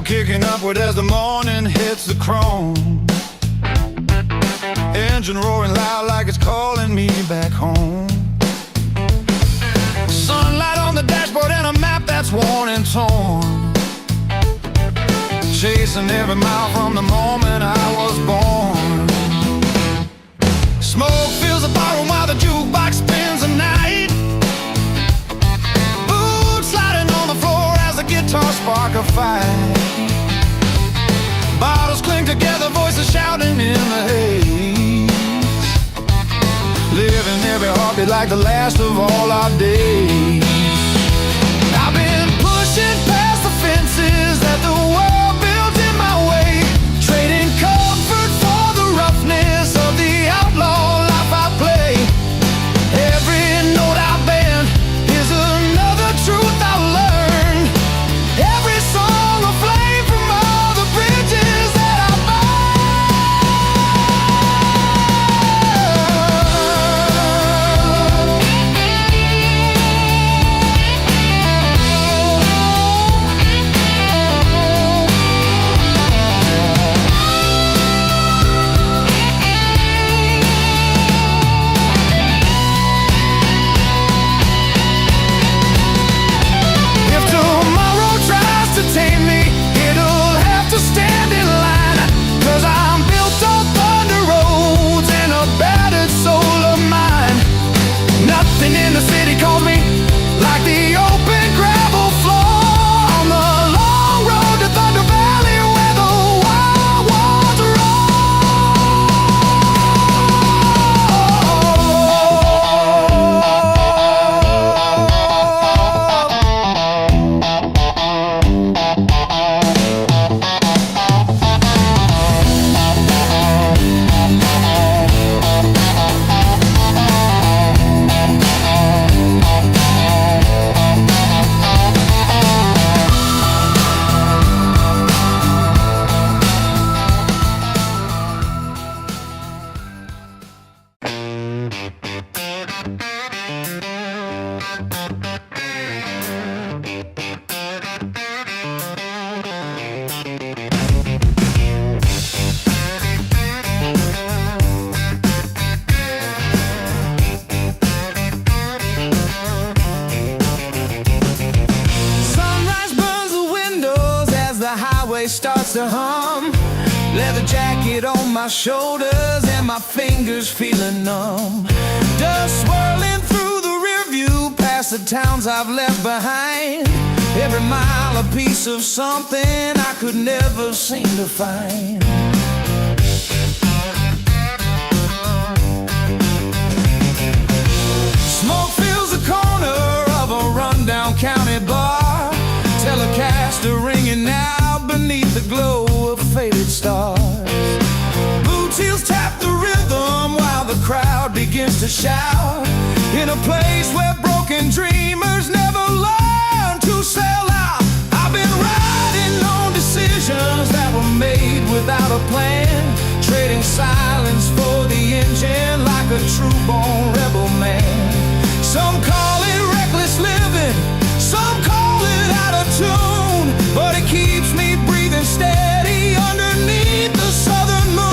Kicking upward as the morning hits the chrome. Engine roaring loud like it's calling me back home. Sunlight on the dashboard and a map that's worn and torn. Chasing every mile from the moment I was born. Smoke fills the barroom while the jukebox spins the night. Boots sliding on the floor as the guitar spark a fight. Bottles cling together, voices shouting in the haze. Living every heartbeat like the last of all our days. I've been pushing past the fences that the world built in my way, trading comfort for the roughness of the outlaw life I play. Every note I bend is another truth I learned. Every song a flame from all the bridges that I tame me, it'll have to stand in line, 'cause I'm built on thunder roads and a battered soul of mine. Nothing in the city calls me like the open gravel floor on the long road to Thunder Valley where the wild ones starts to hum. Leather jacket on my shoulders and my fingers feeling numb. Dust swirling through the rear view past the towns I've left behind. Every mile a piece of something I could never seem to find. Smoke fills the corner of a rundown county bar. Telecaster ringing now beneath the glow of faded stars. Boots heels tap the rhythm while the crowd begins to shout. In a place where broken dreamers never learn to sell out. I've been riding on decisions that were made without a plan, trading silence for the engine like a true-born rebel man. Some call it reckless living, some call it out of tune, but it keeps me breathing steady underneath the southern moon.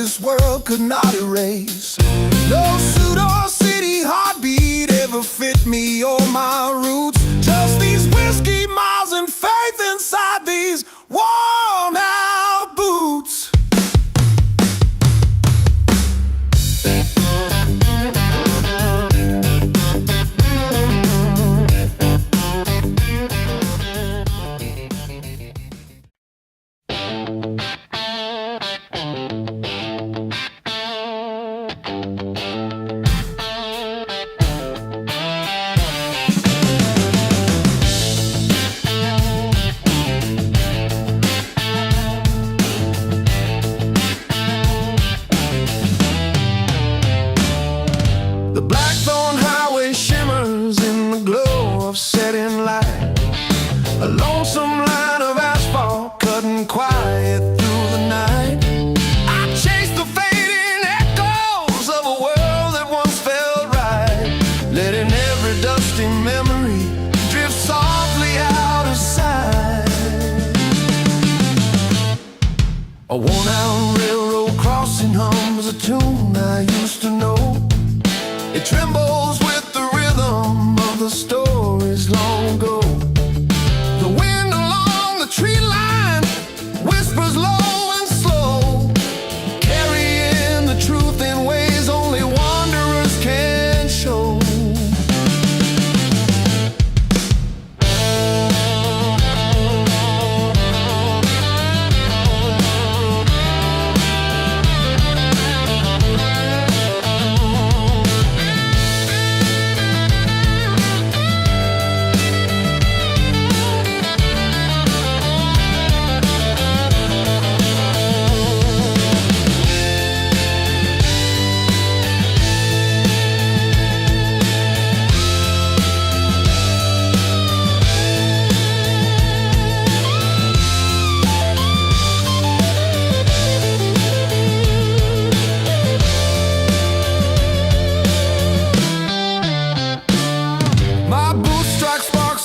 this world could not erase. No suit or city heartbeat ever fit me or my roots. Just these whiskey miles and faith inside these worn out boots. The Blackthorn Highway shimmers in the glow of setting light. A lonesome line of asphalt cutting quiet through the night. I chase the fading echoes of a world that once felt right, letting every dusty memory drift softly out of sight. A worn-out railroad crossing hums a tune I used to know. It trembles with the rhythm of the stories long ago. The wind along the tree line whispers low and slow, carrying the truth in ways only wanderers can show.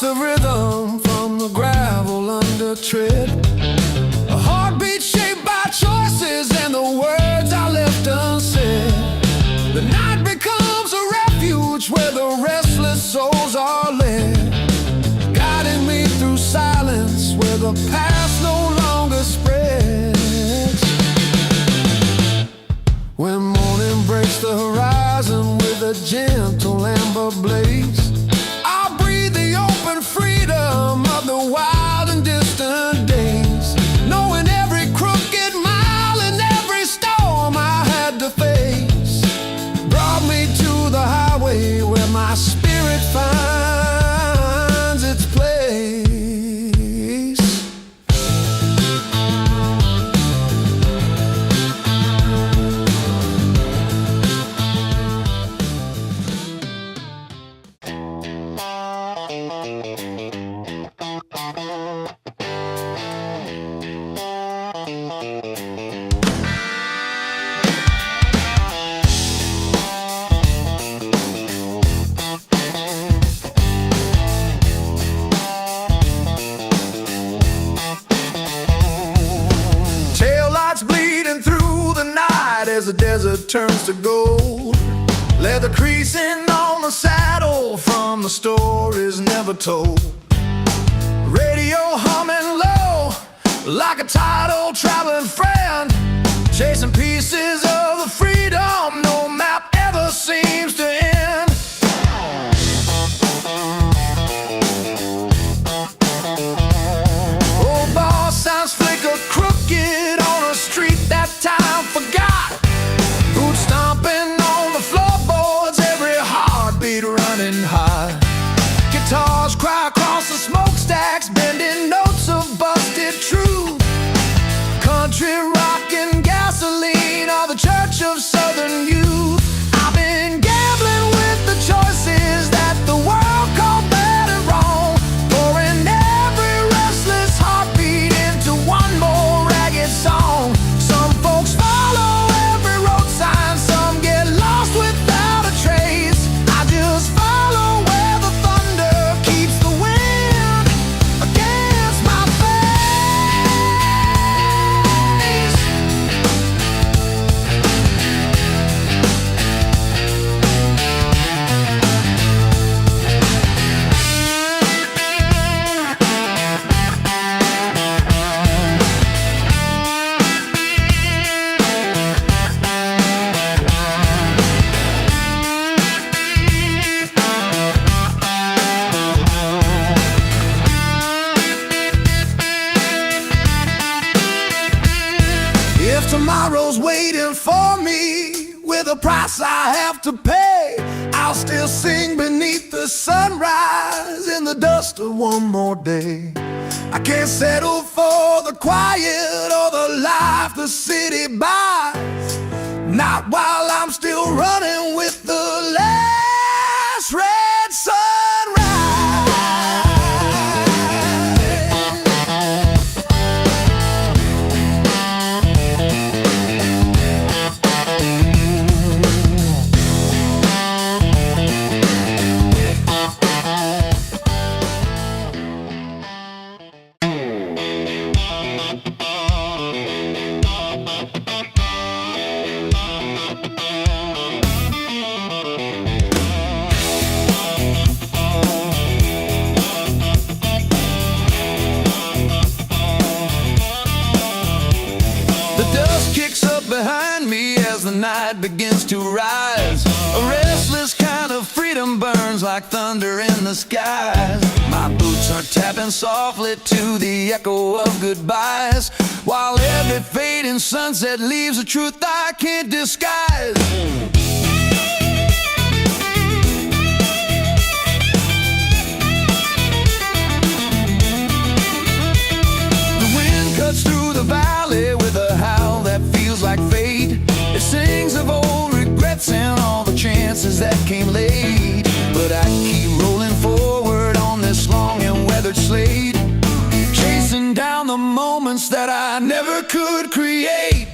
Of rhythm from the gravel under tread, a heartbeat shaped by choices and the words I left unsaid. The night becomes a refuge where the restless souls are led, guiding me through silence where the past no longer spreads. When morning breaks the horizon with a gentle amber blaze, freedom of the wild and distant days, knowing every crooked mile and every storm I had to face, brought me to the highway where my spirit finds its place. As the desert turns to gold, leather creasing on the saddle from the stories never told. Radio humming low like a tired old traveling friend, chasing pieces of the freedom no map ever seems to end. Old boss signs flicker crooked on a street that time forgot. Stomping on the floorboards, every heartbeat running high. Guitars cry across the smokestacks, bending notes of busted truth. Country rock and gasoline are the church of southern youth. I've been gambling with the choices that the world called bad and wrong, pouring every restless heartbeat into one more ragged song. Some folks follow every road sign, some get lost without a trace. I just follow where the thunder keeps the wind against my face. for me with a price I have to pay. I'll still sing beneath the sunrise in the dust of one more day. I can't settle for the quiet or the life the city buys, not while I'm still running with the last red sunrise. Behind me as the night begins to rise, a restless kind of freedom burns like thunder in the skies. My boots are tapping softly to the echo of goodbyes, while every fading sunset leaves a truth I can't disguise. The wind cuts through the valley with a howl that feels like fate. It sings of old regrets and all the chances that came late. But I keep rolling forward on this long and weathered slate, chasing down the moments that I never could create.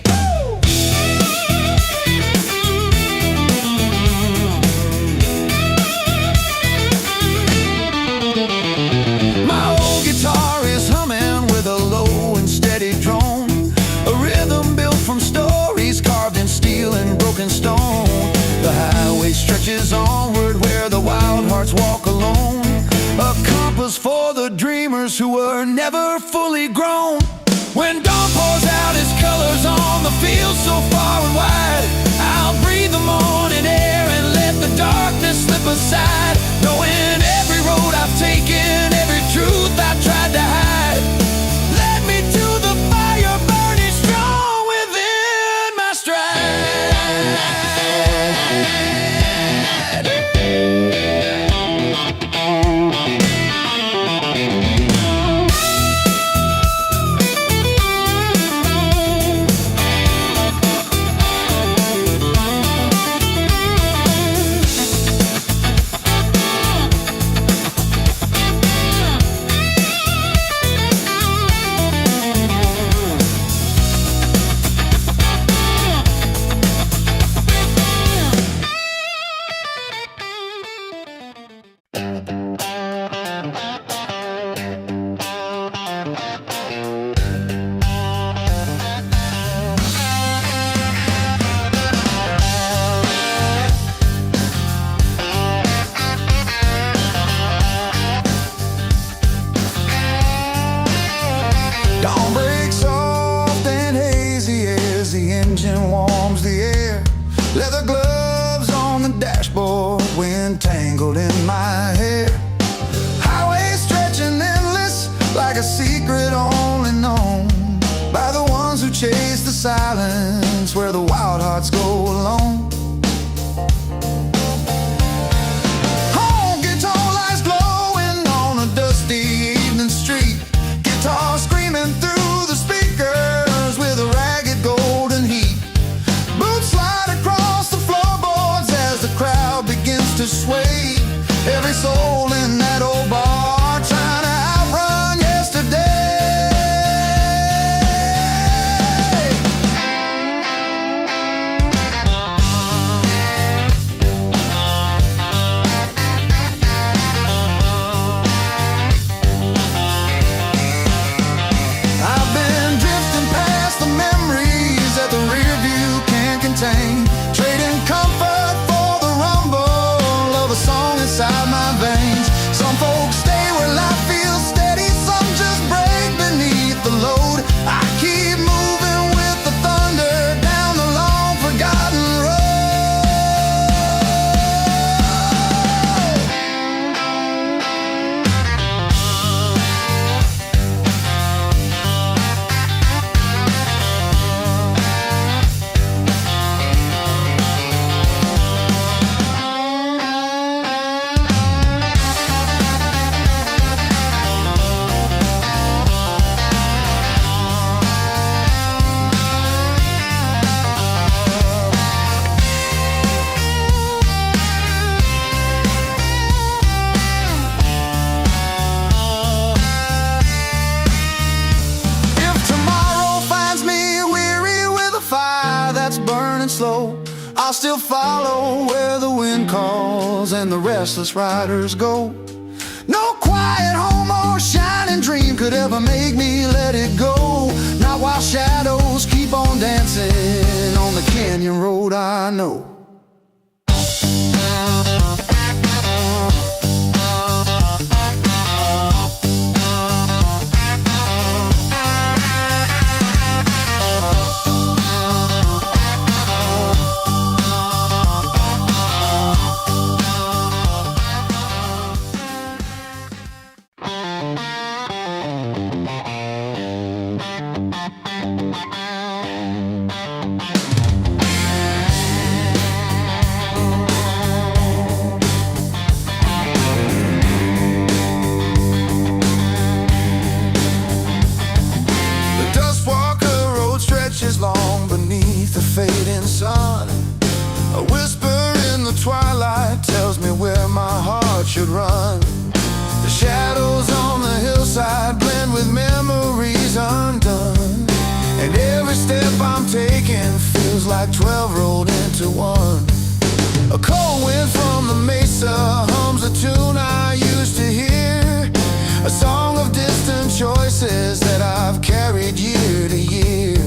My old guitar is humming with a low and steady drone, a rhythm built from stories carved in steel and broken stone. The highway stretches onward where the wild hearts walk alone, a compass for the dreamers who were never fully grown. When dawn pours out its colors on the field so far and wide, I'll breathe the morning air and let the darkness slip aside, knowing every road I've taken, every truth I've tried to hide, led me to the fire burning strong within my stride. Dawn breaks soft and hazy as the engine warms the air. Leather gloves on the dashboard, wind tangled in my hair. Highway stretching endless like a secret only known by the ones who chase the silence where the wild hearts go alone. Home guitar lights glowing on a dusty evening street, guitar screaming through the speakers with a ragged golden heat. Boots slide across the floorboards as the crowd begins to sway. Every soul in that old bar trying to outrun yesterday. I've been drifting past the memories that the rear view can't contain, trading comfort for the rumble of a song inside my veins. Some folks stay where life feels steady, some just break beneath the load. I keep moving with the thunder down the long forgotten road. I'll still follow where the wind calls and the restless riders go. No quiet home or shining dream could ever make me let it go. Not while shadows keep on dancing on the canyon road I know. Long beneath the fading sun, a whisper in the twilight tells me where my heart should run. The shadows on the hillside blend with memories undone, and every step I'm taking feels like 12 rolled into one. A cold wind from the mesa hums a tune I used to hear, a song of distant choices that I've carried year to year.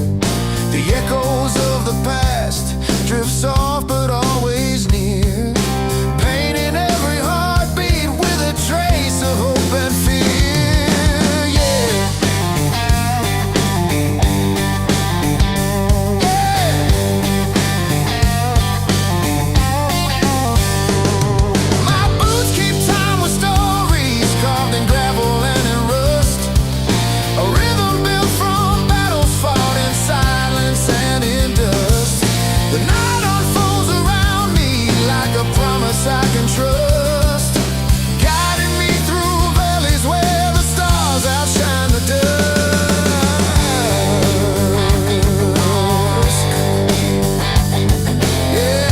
The echoes of the past drift soft but always near, painting every heartbeat with a trace of hope and fear. Yeah. My boots keep time with stories carved in gravel and in rust, a rhythm built from battles fought inside and in dust. The night unfolds around me like a promise I can trust, guiding me through valleys where the stars outshine the dusk. Yeah.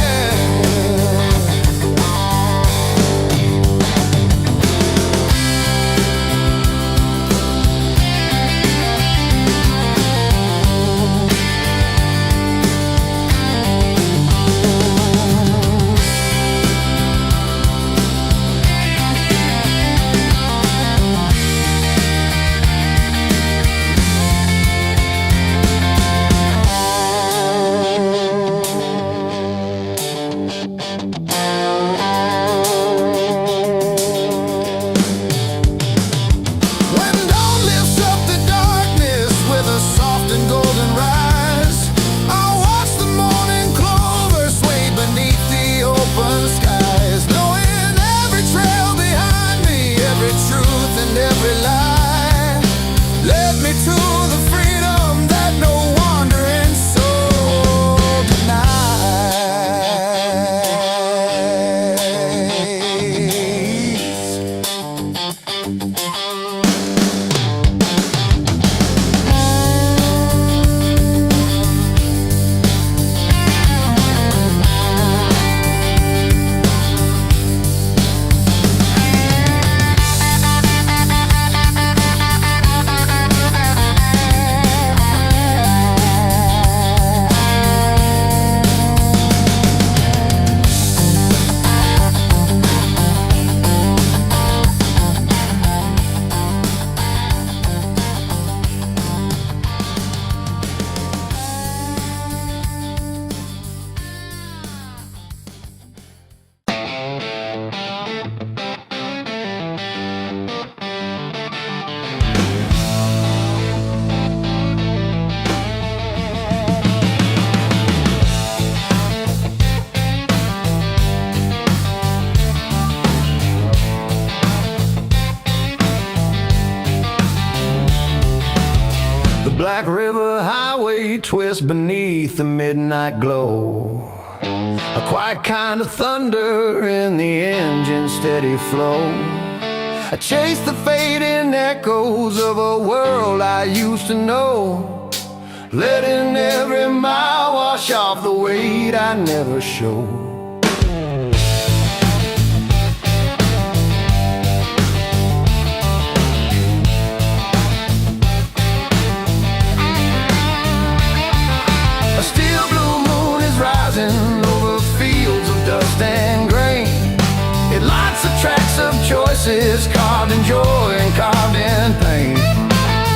Black River Highway twists beneath the midnight glow, a quiet kind of thunder in the engine's steady flow. I chase the fading echoes of a world I used to know, letting every mile wash off the weight I never showed. A steel blue moon is rising over faces carved in joy and carved in pain.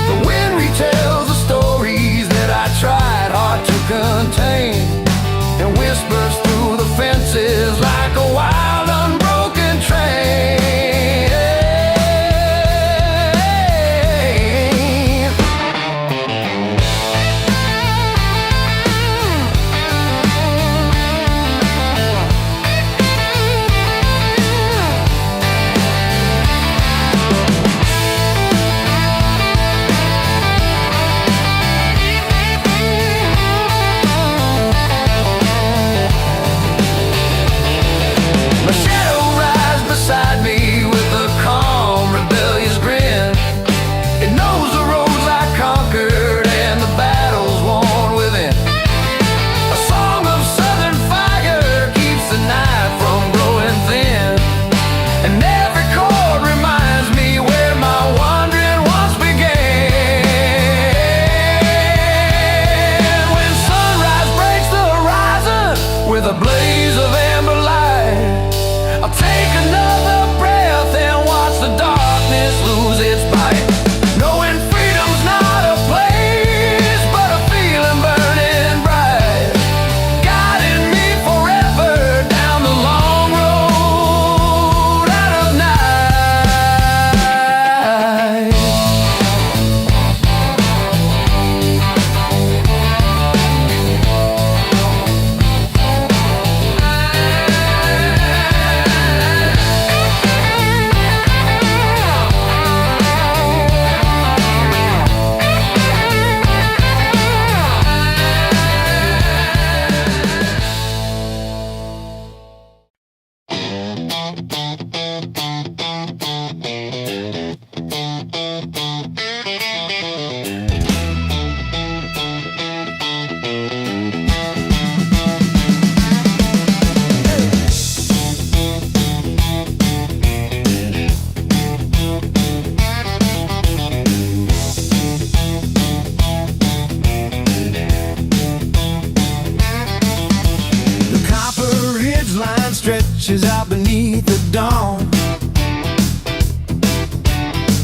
The wind retells the stories that I tried hard to contain, and whispers through the fences like a wild unbroken train. Stretches out beneath the dawn,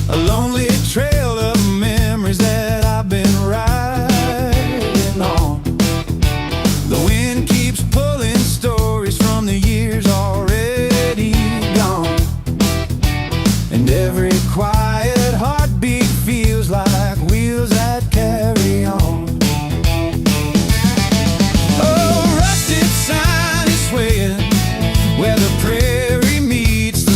a lonely trail of memories that I've been riding on. The wind keeps pulling stories from the years already gone, and every quiet heartbeat feels like wheels that carry on. Oh, rusted sign is swaying where the prairie meets the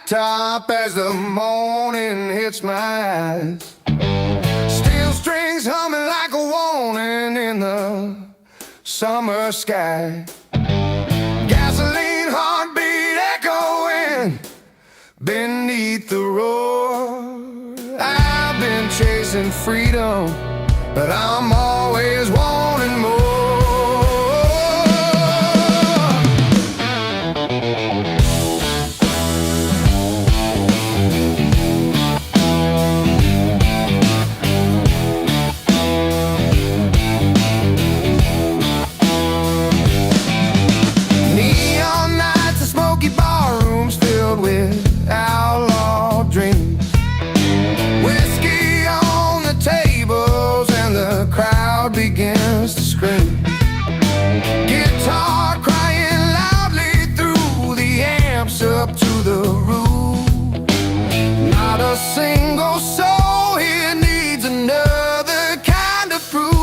top as the morning hits my eyes. Steel strings humming like a warning in the summer sky. Gasoline heartbeat echoing beneath the roar. I've been chasing freedom, but I'm always wanting more. Neon nights and smoky bar rooms filled with outlaw dreams. Whiskey on the tables and the crowd begins to scream. Guitar crying loudly through the amps up to the roof. Not a single soul here needs another kind of proof.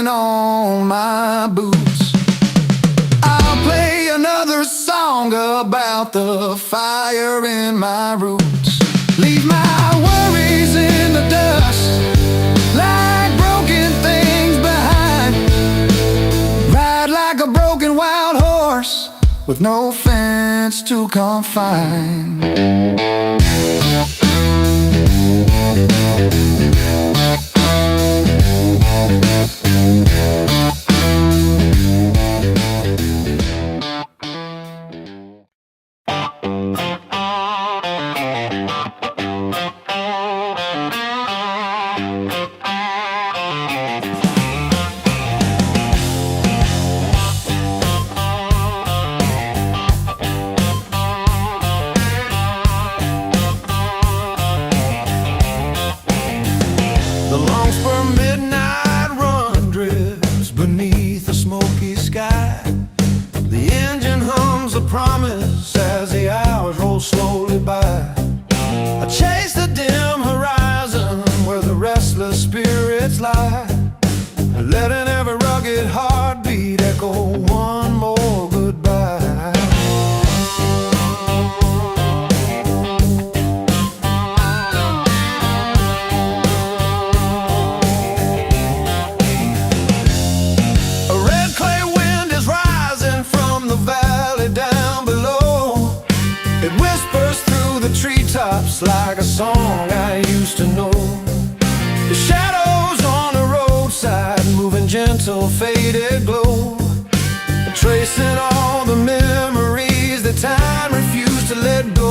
On my boots, I'll play another song about the fire in my roots. Leave my worries in the dust like broken things behind. Ride like a broken wild horse with no fence to confine. The Longspur Midnight Run drifts beneath a smoky sky. The engine hums a promise as the hours roll slowly by. I chase the dim horizon where the restless spirits lie, letting every rugged heartbeat echo one more goodbye. Like a song I used to know. The shadows on the roadside, moving gentle, faded glow, tracing all the memories that time refused to let go.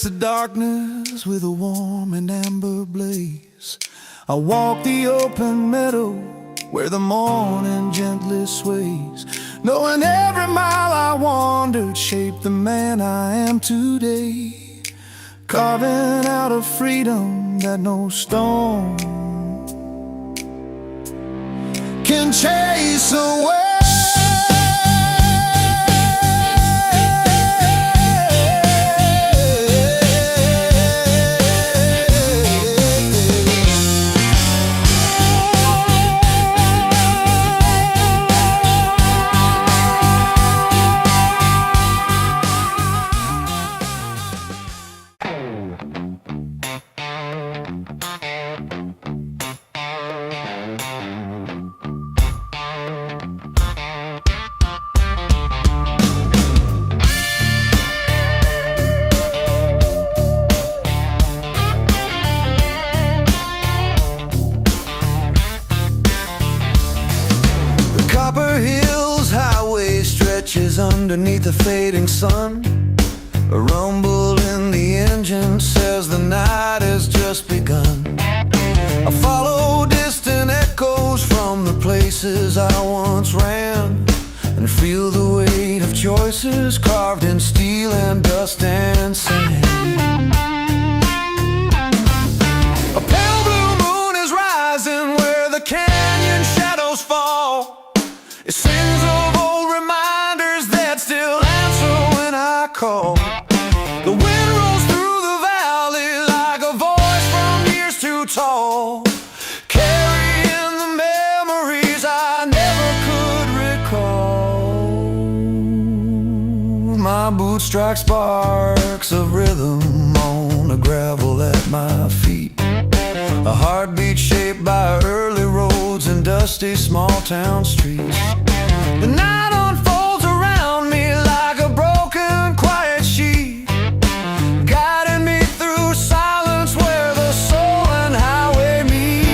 the darkness with a warm and amber blaze. I walk the open meadow where the morning gently sways, knowing every mile I wandered shaped the man I am today, carving out a freedom that no stone can chase away. Underneath the fading sun, a rumble in the engine says the night has just begun. I follow distant echoes from the places I once ran, and feel the weight of choices carved in steel and dust and sand. A pale blue moon is rising where the canyon shadows fall. It sings of old reminders that still answer when I call. The wind rolls through the valley like a voice from years too tall, carrying the memories I never could recall. My boots strike sparks of rhythm on the gravel at my feet, a heartbeat shaped by early roads and dusty small town streets. The night unfolds around me like a broken quiet sheet, guiding me through silence where the soul and highway meet.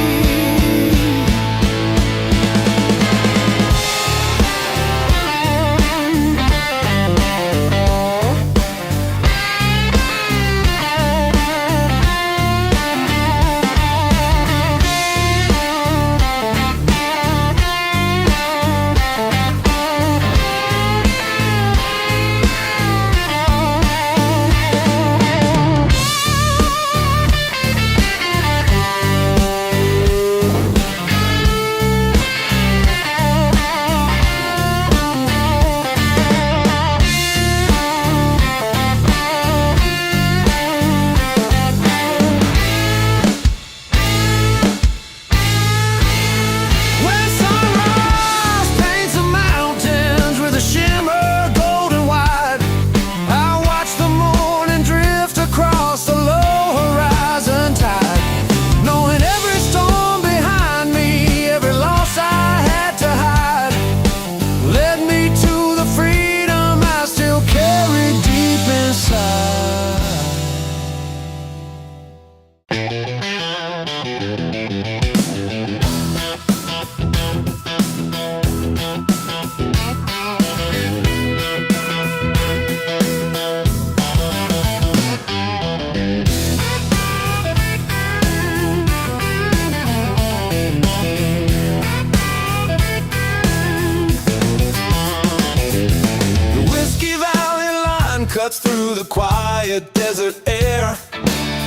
Cuts through the quiet desert air,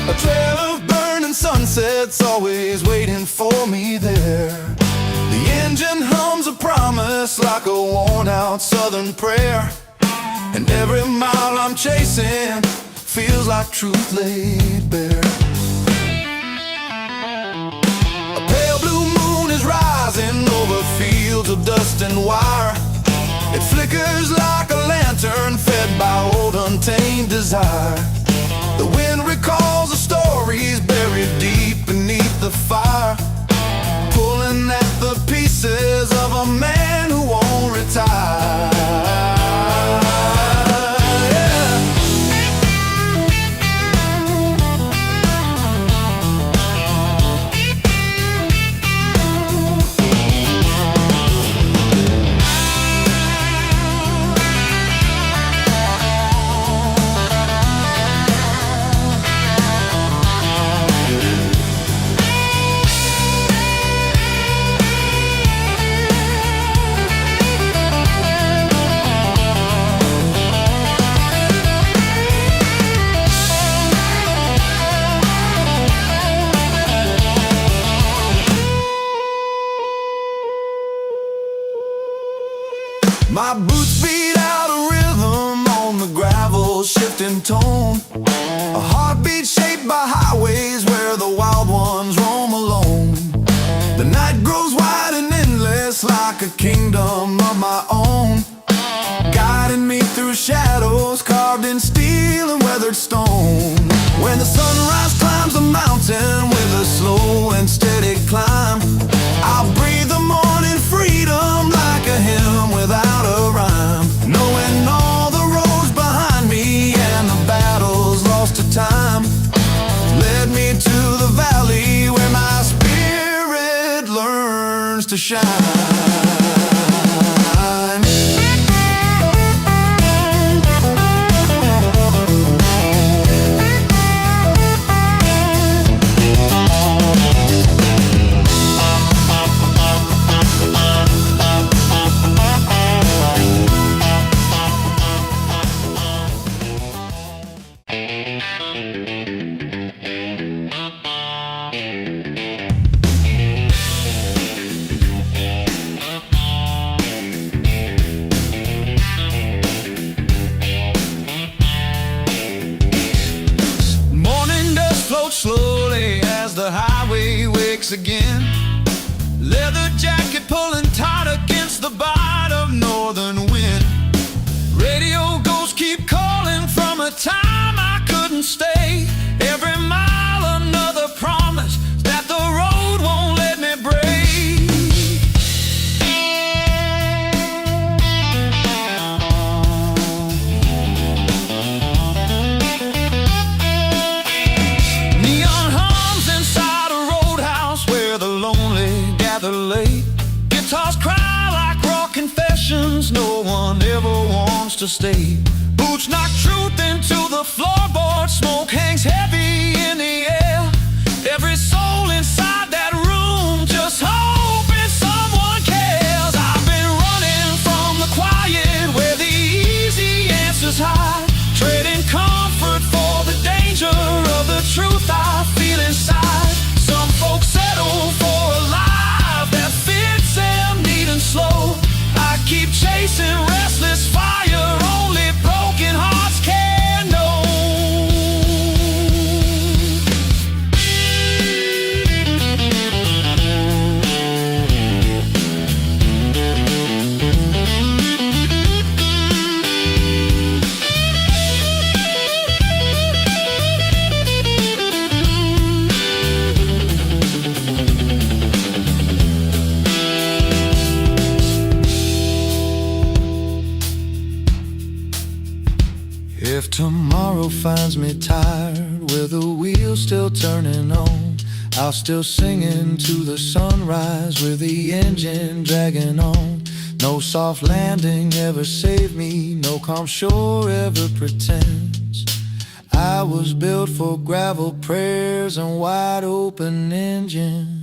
a trail of burning sunsets always waiting for me there. The engine hums a promise like a worn-out southern prayer, and every mile I'm chasing feels like truth laid bare. A pale blue moon is rising over fields of dust and wire. It flickers like a lantern fed by old untamed desire. The wind recalls the stories buried deep beneath the fire, pulling at the pieces of a man who won't retire. in tone. A heartbeat shaped by highways where the wild ones roam alone. The night grows wide and endless like a kingdom of my own, guiding me through shadows carved in steel and weathered stone. When the sunrise climbs a mountain with a slow and steady climb, I'll breathe the morning freedom like a hymn without a rhyme. Knowing all the roads behind me and the battles lost to time led me to the valley where my spirit learns to shine. Slowly as the highway wakes again, leather jacket pulling tight against the bite of northern wind. Radio ghosts keep calling from a time I couldn't stay. Every mile another promise that the road won't let me break. Late guitars cry like raw confessions no one ever wants to stay. Boots knock truth into the floorboard, smoke hangs heavy in the air. Every soul inside that room just hoping someone cares. I've been running from the quiet where the easy answers hide, trading comfort for the danger of the truth I feel inside. Some folks settle for a life that fits them neat and slow. I keep chasing restless fire only broken hearts can know. If tomorrow finds me tired with the wheels still turning on, I'll still sing into the sunrise with the engine dragging on. No soft landing ever saved me, no calm shore ever pretends. I was built for gravel prayers and wide open engine.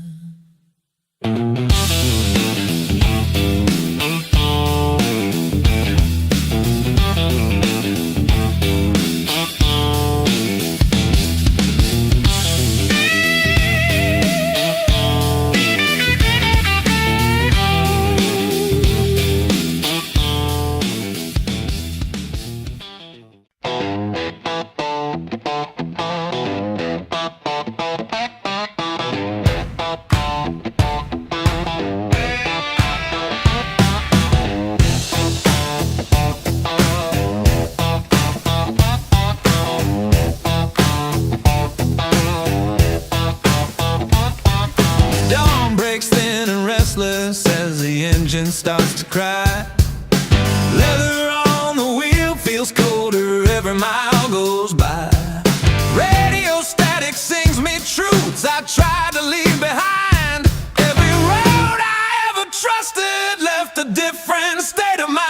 As the engine starts to cry, leather on the wheel feels colder every mile goes by. Radio static sings me truths I tried to leave behind. Every road I ever trusted left a different state of mind.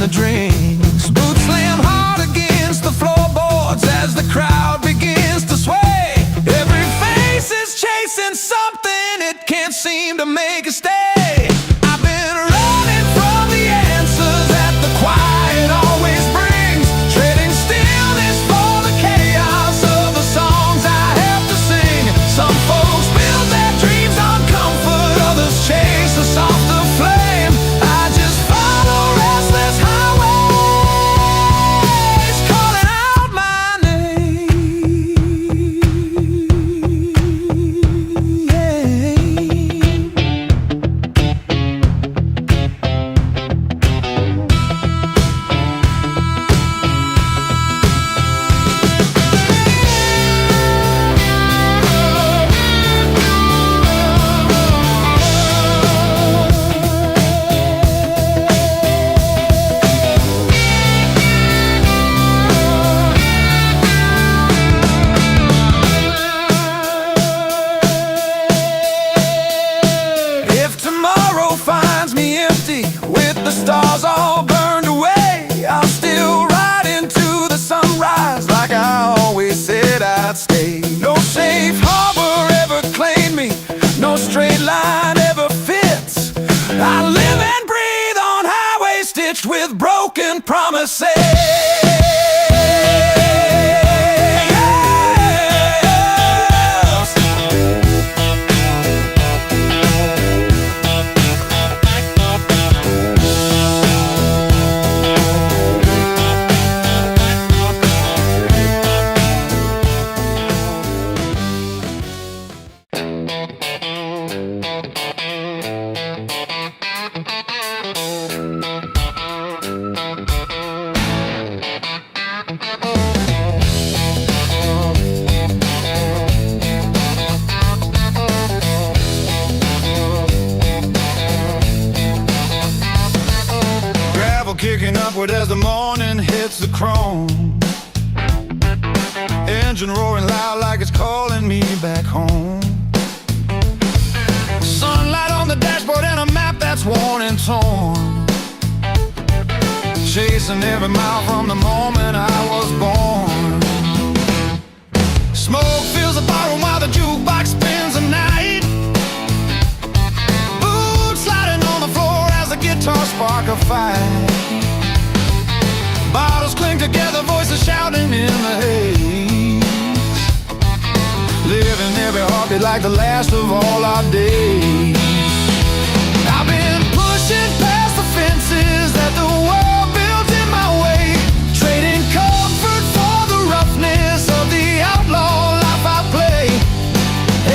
The drinks, boots slam hard against the floorboards as the crowd begins to sway. Every face is chasing something it can't seem to make a stay. I've been running broken promises. Kicking upward as the morning hits the chrome. Engine roaring loud like it's calling me back home. Sunlight on the dashboard and a map that's worn and torn. Chasing every mile from the moment I was born. Smoke fills the ballroom while the jukebox spins the night. Boots sliding on the floor as the guitar spark a fight. Bottles cling together, voices shouting in the haze. Living every heartbeat like the last of all our days. I've been pushing past the fences that the world built in my way, trading comfort for the roughness of the outlaw life I play.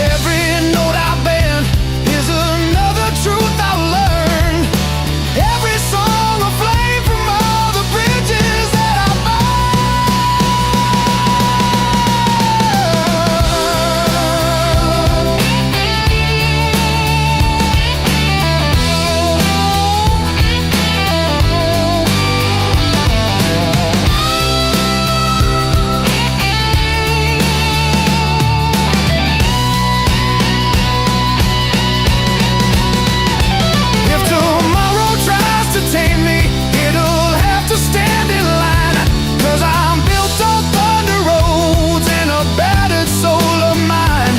Every note I bend is another truth I learned. Every song a flame from all the bridges that I If tomorrow tries to tame me, it'll have to stand in line. 'Cause I'm built on thunder roads and a battered soul of mine.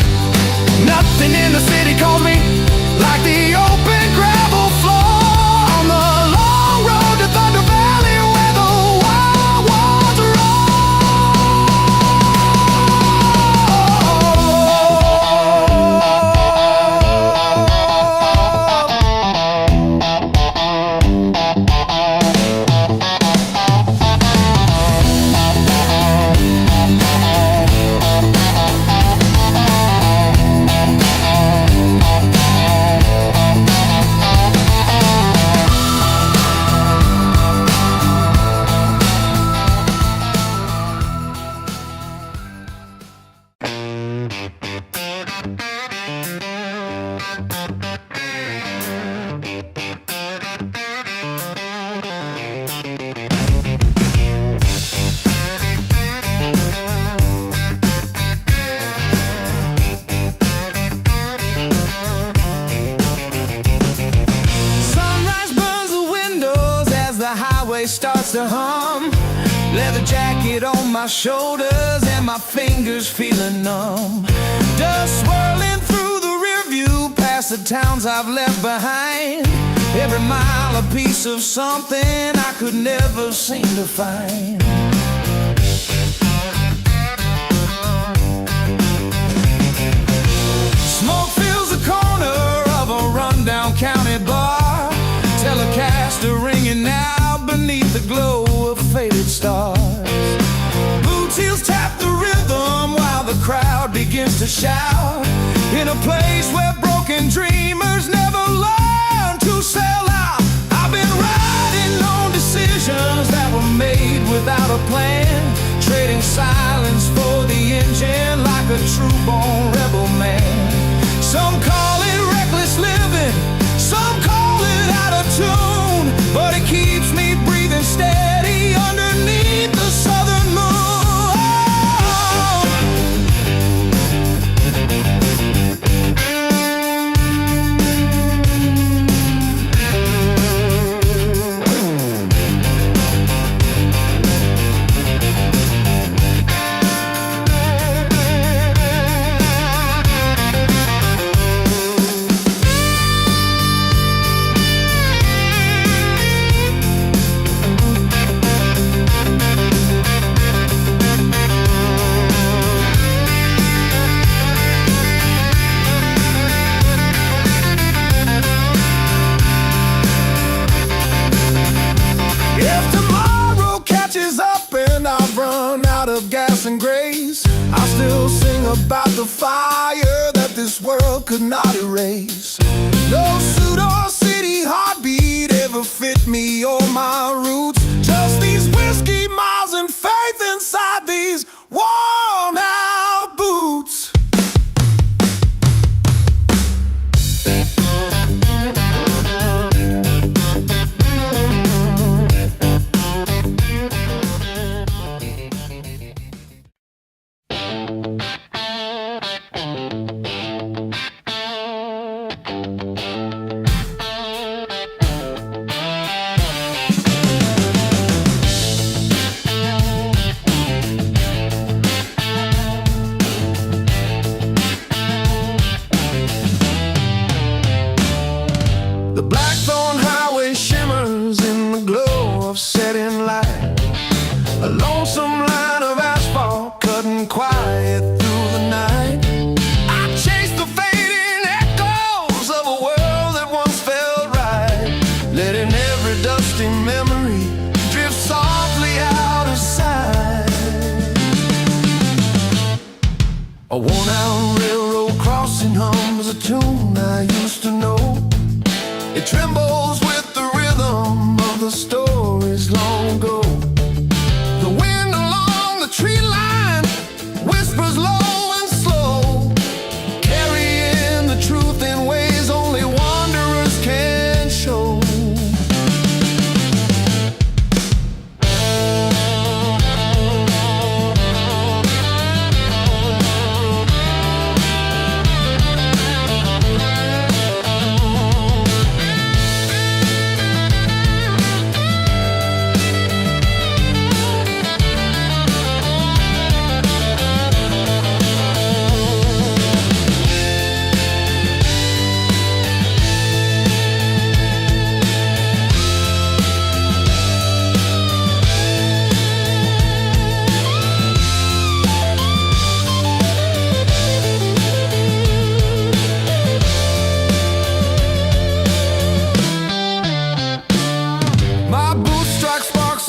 Nothing in the city calls me like the open gravel floor on the long road to Thunder Valley where the wild ones Sunrise burns the windows as the highway starts to hum. Leather jacket on my shoulders and my fingers feeling numb. Dust swirling through the rear view past the towns I've left behind. Every mile a piece of something I could never seem to find. Smoke fills the corner of a rundown county bar. Telecaster ringing now beneath the glow of faded stars. Boots heels tap the rhythm while the crowd begins to shout. In a place where broken dreamers never learn to sell out. I've been riding on decisions that were made without a plan, trading silence for the engine like a true-born rebel man. Some call it reckless living, some call it out of tune, but it keeps me breathing steady underneath the southern moon. still sing about the fire that this world could not erase. No suit or city heartbeat ever fit me or my roots. Just these whiskey miles and faith inside these worn out boots. The Blackthorn Highway shimmers in the glow of setting light. A lonesome line of asphalt cutting quiet through the night. I chase the fading echoes of a world that once felt right, letting every dusty memory drift softly out of sight. A worn-out railroad crossing hums a tune I used to know. It trembles with the rhythm of the stories long ago. The wind along the tree line whispers low and slow, carrying the truth in ways only wanderers can show.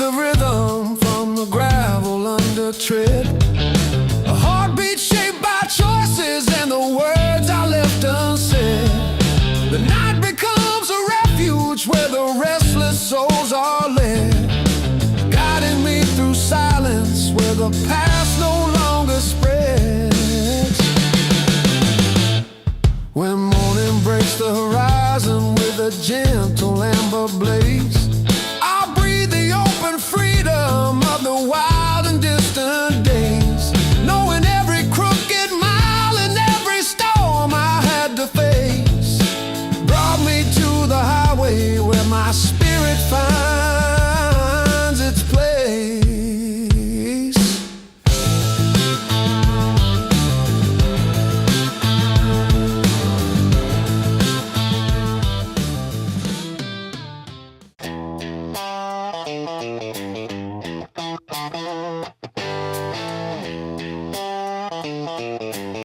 Of rhythm from the gravel under tread, a heartbeat shaped by choices and the words I left unsaid. The night becomes a refuge where the restless souls are led, guiding me through silence where the past no longer spreads. When morning breaks the horizon with a gentle